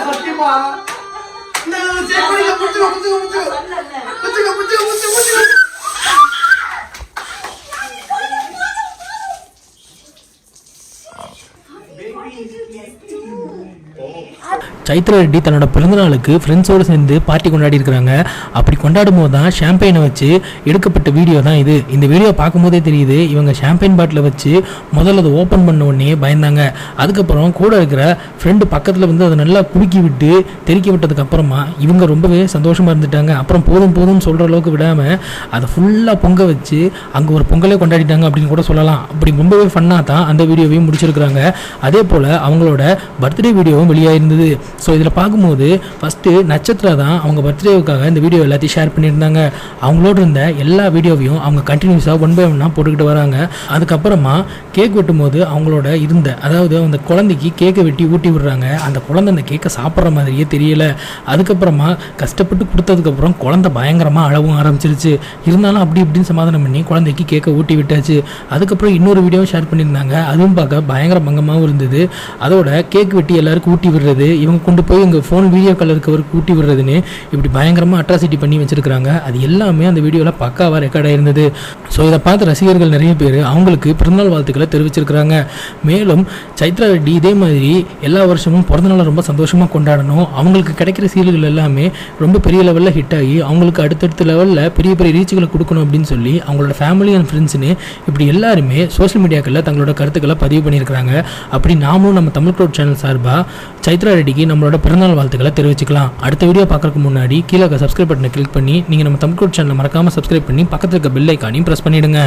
சத்தியமா சைத்ரா ரெட்டி தன்னோட பிறந்தநாளுக்கு ஃப்ரெண்ட்ஸோடு சேர்ந்து பார்ட்டி கொண்டாடி இருக்கிறாங்க. அப்படி கொண்டாடும் போது தான் ஷாம்பெயினை வச்சு எடுக்கப்பட்ட வீடியோ தான் இது. இந்த வீடியோ பார்க்கும்போதே தெரியுது இவங்க ஷாம்பெயின் பாட்டிலை வச்சு முதல்ல அதை ஓப்பன் பண்ண உடனே பயந்தாங்க. அதுக்கப்புறம் கூட இருக்கிற ஃப்ரெண்டு பக்கத்தில் வந்து அதை நல்லா குலுக்கி விட்டு தெறிக்க விட்டதுக்கப்புறமா இவங்க ரொம்பவே சந்தோஷமாக இருந்துட்டாங்க. அப்புறம் போதும் போதும்னு சொல்கிற அளவுக்கு விடாமல் அதை ஃபுல்லாக பொங்க வச்சு அங்கே ஒரு பொங்கலே கொண்டாடிட்டாங்க அப்படின்னு கூட சொல்லலாம். அப்படி ரொம்பவே ஃபன்னாக தான் அந்த வீடியோவையும் முடிச்சிருக்கிறாங்க. அதே போல் அவங்களோட பர்த்டே வீடியோவும் வெளியாயிருந்தது. ஸோ இதில் பார்க்கும்போது ஃபஸ்ட்டு நட்சத்திரா தான் அவங்க பர்த்டேவுக்காக இந்த வீடியோ எல்லாத்தையும் ஷேர் பண்ணியிருந்தாங்க. அவங்களோட இருந்த எல்லா வீடியோவையும் அவங்க கண்டினியூஸாக 1 by 1 போட்டுக்கிட்டு வராங்க. அதுக்கப்புறமா கேக் வெட்டும் போது அவங்களோட அதாவது அந்த குழந்தைக்கு கேக்கை வெட்டி ஊட்டி விடுறாங்க. அந்த குழந்தை அந்த கேக்கை சாப்பிட்ற மாதிரியே தெரியல. அதுக்கப்புறமா கஷ்டப்பட்டு கொடுத்ததுக்கப்புறம் குழந்தை பயங்கரமாக அழவும் ஆரம்பிச்சிருச்சு. இருந்தாலும் அப்படி இப்படின்னு சமாதானம் பண்ணி குழந்தைக்கு கேக்கை ஊட்டி விட்டாச்சு. அதுக்கப்புறம் இன்னொரு வீடியோவும் ஷேர் பண்ணியிருந்தாங்க. அதுவும் பார்க்க பயங்கர பங்கமாகவும் இருந்தது. அதோட கேக் வெட்டி எல்லாருக்கும் ஊட்டி விடுறது, இவங்க கொண்டு போய் எங்கள் ஃபோன் வீடியோ காலருக்கு அவருக்கு ஊட்டி விடுறதுன்னு இப்படி பயங்கரமாக அட்ராசிட்டி பண்ணி வச்சுருக்காங்க. அது எல்லாமே அந்த வீடியோவில் பக்காவாக ரெக்கார்ட் ஆயிருந்தது. ஸோ இதை பார்த்து ரசிகர்கள் நிறைய பேர் அவங்களுக்கு பிறந்தநாள் வாழ்த்துக்களை தெரிவிச்சிருக்கிறாங்க. மேலும் சைத்ரா ரெட்டி இதே மாதிரி எல்லா வருஷமும் பிறந்தநாளை ரொம்ப சந்தோஷமாக கொண்டாடணும், அவங்களுக்கு கிடைக்கிற சீரியல்கள் எல்லாமே ரொம்ப பெரிய லெவலில் ஹிட் ஆகி அவங்களுக்கு அடுத்தடுத்த லெவலில் பெரிய பெரிய ரீச்சுகளை கொடுக்கணும் அப்படின்னு சொல்லி அவங்களோட ஃபேமிலி அண்ட் ஃப்ரெண்ட்ஸ்னு இப்படி எல்லாருமே சோஷியல் மீடியாக்களில் தங்களோட கருத்துக்களை பதிவு பண்ணியிருக்கிறாங்க. அப்படி நாமளும் நம்ம தமிழ் க்ரௌட் சேனல் சார்பாக சைத்ரா ரெட்டிக்கு நம்மளோட பிறந்தநாள் வாழ்த்துக்களை தெரிவிச்சுக்கலாம். அடுத்த வீடியோ பார்க்கறதுக்கு முன்னாடி கீழே சப்ஸ்கிரைப் பட்டனை கிளிக் பண்ணி நீங்கள் நம்ம தமிழ் க்ரௌட் சேனலை மறக்காமல் சப்ஸ்கிரைப் பண்ணி பக்கத்தில் இருக்க பெல் ஐக்கானையும் ப்ரெஸ் பண்ணிவிடுங்க.